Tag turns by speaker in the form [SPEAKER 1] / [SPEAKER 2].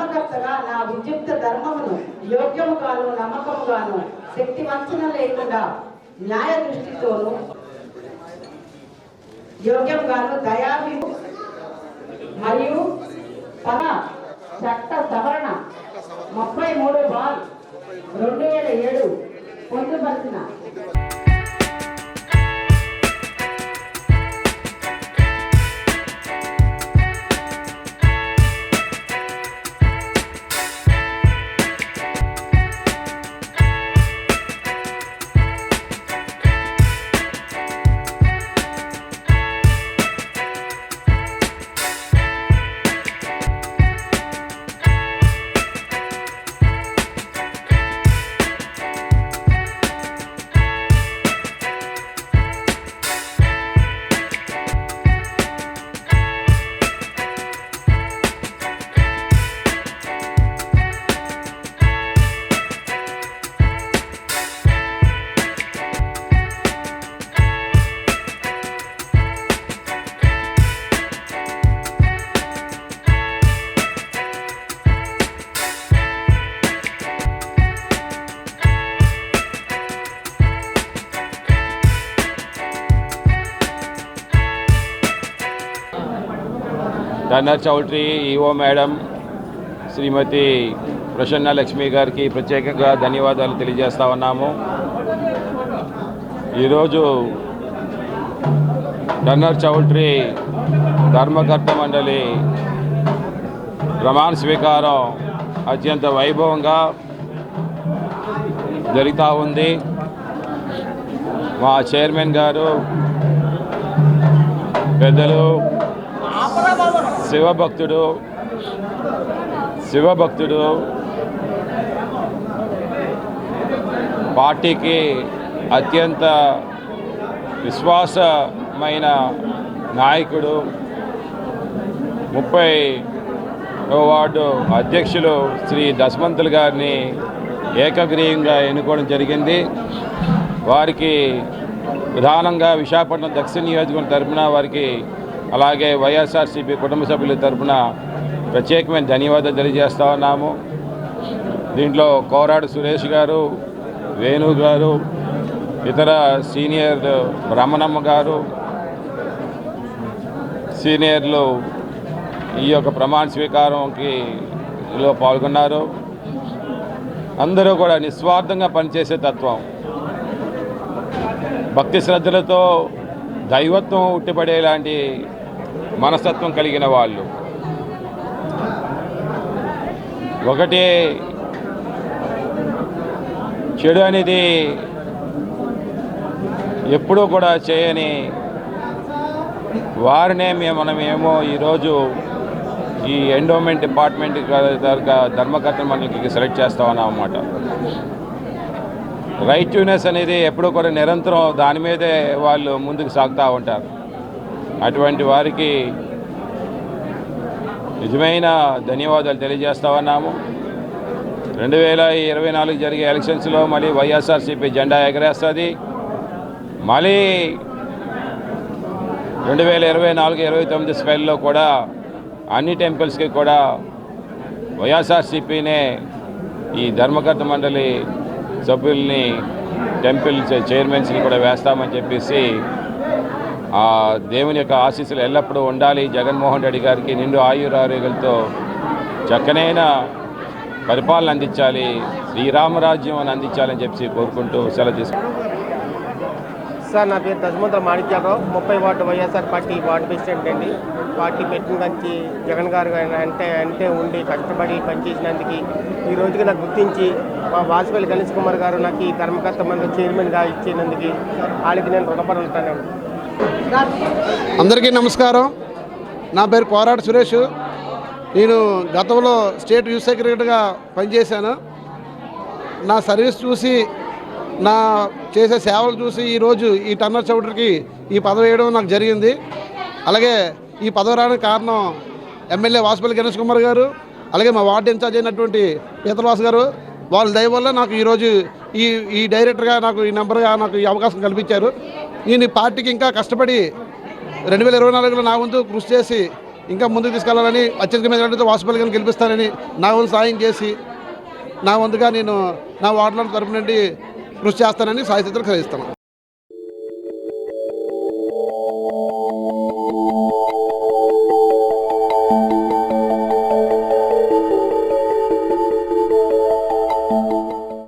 [SPEAKER 1] ధర్మకర్తగా నా విద్యుక్త ధర్మమును యోగ్యముగాను నమ్మకముగాను శక్తి వంచన లేకుండా న్యాయ దృష్టితోనూ యోగ్యంగాను దయాభి మరియు చట్ట సవరణ 33/2007 పొందుపరిచిన
[SPEAKER 2] టర్నర్ చౌల్ట్రీ ఈఓ మేడం శ్రీమతి ప్రసన్న లక్ష్మి గారికి ప్రత్యేకంగా ధన్యవాదాలు తెలియజేస్తా ఉన్నాము. ఈరోజు టర్నర్ చౌల్ట్రీ ధర్మకర్త మండలి ప్రమాణ స్వీకారం అత్యంత వైభవంగా జరుగుతూ ఉంది. మా చైర్మన్ గారు పెద్దలు శివభక్తుడు పార్టీకి అత్యంత విశ్వాసమైన నాయకుడు 30వ వార్డు అధ్యక్షులు శ్రీ దశమంతులు గారిని ఏకగ్రీవంగా ఎన్నుకోవడం జరిగింది. వారికి ప్రధానంగా విశాఖపట్నం దక్షిణ నియోజకవర్గం తరఫున వారికి అలాగే వైఎస్ఆర్సీపీ కుటుంబ సభ్యుల తరఫున ప్రత్యేకమైన ధన్యవాదాలు తెలియజేస్తా ఉన్నాము. దీంట్లో కోరాడు సురేష్ గారు, వేణు గారు, ఇతర సీనియర్ బ్రహ్మణమ్మ గారు సీనియర్లు ఈ యొక్క ప్రమాణ స్వీకారంకి పాల్గొన్నారు. అందరూ కూడా నిస్వార్థంగా పనిచేసే తత్వం, భక్తి శ్రద్ధలతో దైవత్వం ఉట్టిపడేలాంటి మనస్తత్వం కలిగిన వాళ్ళు. ఒకటి చెడు అనేది ఎప్పుడూ కూడా చేయని వారినే మనమేమో ఈరోజు ఈ ఎండోమెంట్ డిపార్ట్మెంట్ ధర్మకర్త మండలికి సెలెక్ట్ చేస్తా ఉన్నాం అన్నమాట. రైట్యూనెస్ అనేది ఎప్పుడూ కూడా నిరంతరం దాని మీదే వాళ్ళు ముందుకు సాగుతూ ఉంటారు. అటువంటి వారికి నిజమైన ధన్యవాదాలు తెలియజేస్తా ఉన్నాము. 2024 జరిగే ఎలక్షన్స్లో మళ్ళీ వైఎస్ఆర్సీపీ జెండా ఎగరేస్తుంది. మళ్ళీ 2024-29 స్పెల్లో కూడా అన్ని టెంపుల్స్కి కూడా వైఎస్ఆర్సీపీనే ఈ ధర్మకర్త మండలి సభ్యుల్ని టెంపుల్ చైర్మన్స్ని కూడా వేస్తామని చెప్పేసి ఆ దేవుని యొక్క ఆశీస్సులు ఎల్లప్పుడూ ఉండాలి. జగన్మోహన్ రెడ్డి గారికి నిండు ఆయురారోగ్యాలతో చక్కనైన పరిపాలన అందించాలి, శ్రీరామరాజ్యం అని అందించాలని చెప్పి కోరుకుంటూ సెలవు తీసుకుంటాం.
[SPEAKER 3] సార్, నా పేరు Dasamanthula Manikyalarao, 30 ward YSR party ward president అండి. పార్టీ పెట్టిన నుంచి జగన్ గారు అంటే ఉండి కష్టపడి పనిచేసినందుకు ఈ రోజుకి నాకు గుర్తించి మా వాసుపల్లి గణేష్ కుమార్ గారు నాకు ఈ ధర్మకర్త మండలి చైర్మన్గా ఇచ్చినందుకు వాళ్ళకి నేను రుణపడి ఉంటాను.
[SPEAKER 4] అందరికీ నమస్కారం. నా పేరు కోరాడు సురేష్. నేను గతంలో స్టేట్ యూత్ సెక్రటరీగా పనిచేశాను. నా సర్వీస్ చూసి, నా చేసే సేవలు చూసి ఈరోజు ఈ టర్నర్ చౌటరీకి ఈ పదవి వేయడం నాకు జరిగింది. అలాగే ఈ పదవి రావడానికి కారణం ఎమ్మెల్యే వాసుపల్లి గణేష్ కుమార్ గారు, అలాగే మా వార్డు ఇన్ఛార్జ్ అయినటువంటి పీతలవాసు గారు. వాళ్ళ దయ వల్ల నాకు ఈరోజు ఈ డైరెక్టర్గా నాకు ఈ నెంబర్గా నాకు ఈ అవకాశం కల్పించారు. నేను ఈ పార్టీకి ఇంకా కష్టపడి 2024లో నా వంతు కృషి చేసి ఇంకా ముందుకు తీసుకెళ్లాలని అత్యధిక మెజారిటీతో వాసుపల్లి గారిని గెలిపిస్తానని నా వంతు సాయం చేసి నా వంతుగా నేను నా వార్డుల తరపు నుండి కృషి చేస్తానని సాయశక్తులు కలిగిస్తాను.